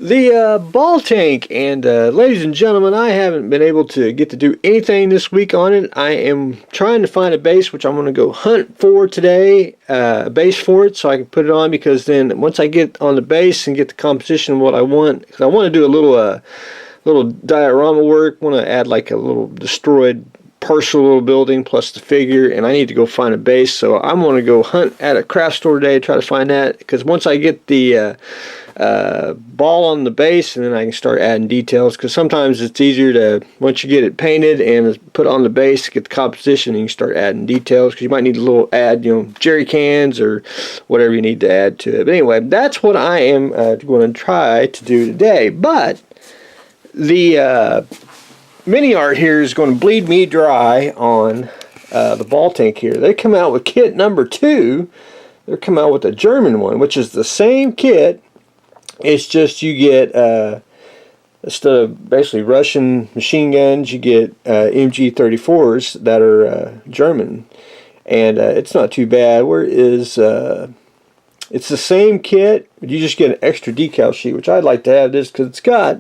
The ball tank, and ladies and gentlemen, I haven't been able to get to do anything this week on it. I am trying to find a base, which I'm going to go hunt for today, a base for it, so I can put it on, because then once I get on the base and get the composition of what I want, because I want to do a little diorama work, want to add like a little destroyed partial little building plus the figure, and I need to go find a base, so I'm going to go hunt at a craft store today, try to find that, because once I get the ball on the base, and then I can start adding details, because sometimes it's easier to, once you get it painted and put on the base, get the composition, and you can start adding details, because you might need a little jerry cans or whatever you need to add to it. But anyway, that's what I am going to try to do today. But the mini art here is going to bleed me dry on the ball tank here. They come out with kit number 2. They're coming out with a German one, which is the same kit. It's just you get, instead of basically Russian machine guns, you get MG34s that are German. And it's not too bad. It's the same kit, but you just get an extra decal sheet, which I'd like to have this because it's got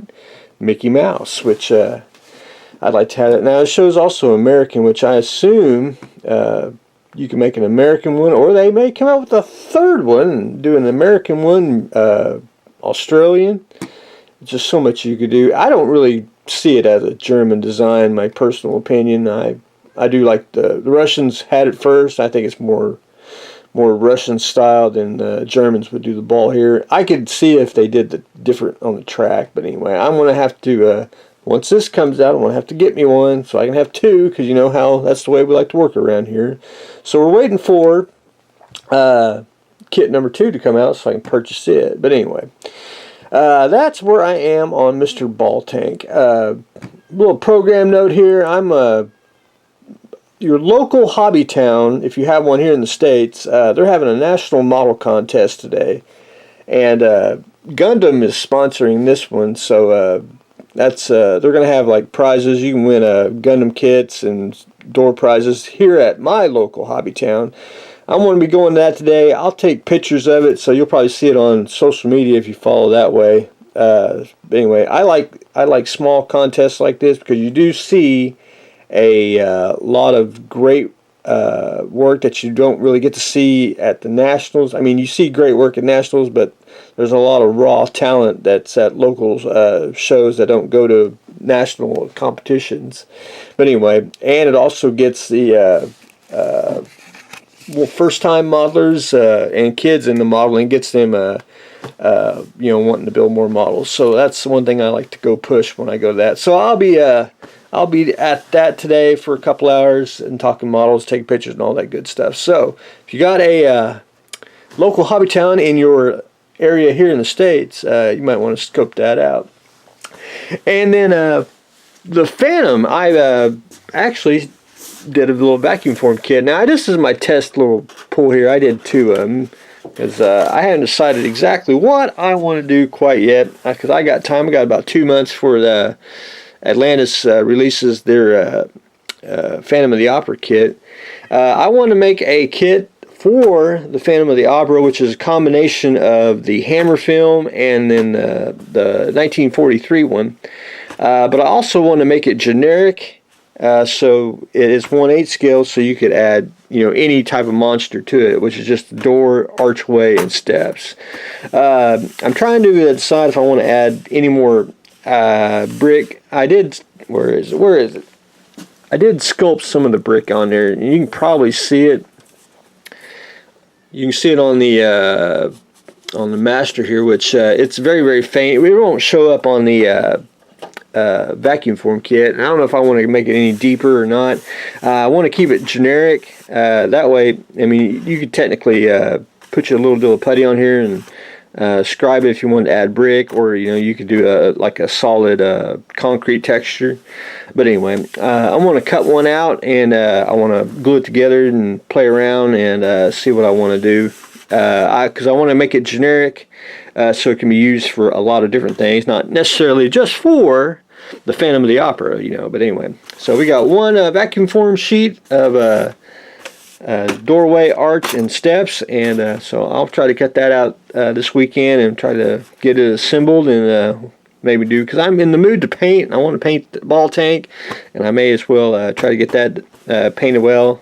Mickey Mouse, which I'd like to have it. Now it shows also American, which I assume you can make an American one, or they may come out with a third one and do an American one, Australian. Just so much you could do. I don't really see it as a German design, my personal opinion. I do like the Russians had it first. I think it's more Russian style than the Germans would do the ball here. I could see if they did the different on the track, but anyway, I'm going to have to, once this comes out, I'm going to have to get me one so I can have 2, because you know how that's the way we like to work around here. So we're waiting for kit number 2 to come out so I can purchase it. But anyway, that's where I am on Mr. Ball Tank. Little program note here. I'm your local Hobbytown, if you have one here in the States, they're having a national model contest today. And Gundam is sponsoring this one, so that's they're going to have like prizes. You can win Gundam kits and door prizes here at my local Hobbytown. I'm going to be going to that today. I'll take pictures of it, so you'll probably see it on social media if you follow that way. But anyway, I like small contests like this, because you do see a lot of great work that you don't really get to see at the nationals. I mean, you see great work at nationals, but there's a lot of raw talent that's at local shows that don't go to national competitions. But anyway, and it also gets the first-time modelers and kids in the modeling, gets them wanting to build more models. So that's one thing I like to go push when I go to that. So I'll be at that today for a couple hours and talking models, taking pictures and all that good stuff. So if you got a local Hobbytown in your area here in the States, you might want to scope that out. And then the Phantom, I actually did a little vacuum form kit. Now this is my test little pull here. I did 2 of them, because I haven't decided exactly what I want to do quite yet, because I got time. I got about 2 months for the Atlantis releases their Phantom of the Opera kit. I want to make a kit for the Phantom of the Opera, which is a combination of the Hammer film and then the 1943 one. But I also want to make it generic, so it is 1/8 scale, so you could add any type of monster to it, which is just door, archway, and steps. I'm trying to decide if I want to add any more brick. I did, where is it? I did sculpt some of the brick on there, and you can probably see it. You can see it on the master here, which it's very, very faint. It won't show up on the vacuum form kit. And I don't know if I want to make it any deeper or not. I want to keep it generic. That way, I mean, you could technically put your little deal of putty on here and scribe it if you want to add brick, or you could do like a solid concrete texture. But anyway, I want to cut one out, and I want to glue it together and play around and see what I want to do. Because I want to make it generic, so it can be used for a lot of different things, not necessarily just for the Phantom of the Opera, But anyway, so we got one vacuum form sheet of doorway arch and steps, and so I'll try to cut that out this weekend and try to get it assembled and maybe do, because I'm in the mood to paint. I want to paint the ball tank, and I may as well try to get that painted well,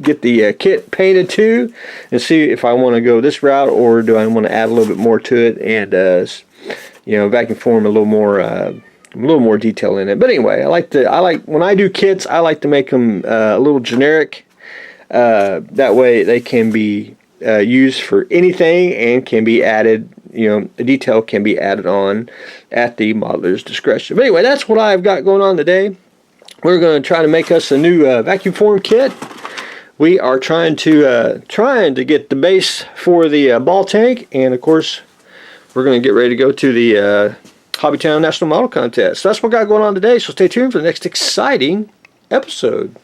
get the kit painted too, and see if I want to go this route or do I want to add a little bit more to it and vacuum form a little more detail in it. But anyway, I like when I do kits, I like to make them a little generic. That way they can be used for anything and can be added. A detail can be added on at the modeler's discretion. But anyway, that's what I've got going on today. We're going to try to make us a new vacuum form kit. We are trying to get the base for the ball tank, and of course, we're going to get ready to go to the Hobbytown National Model Contest. So that's what I got going on today. So stay tuned for the next exciting episode.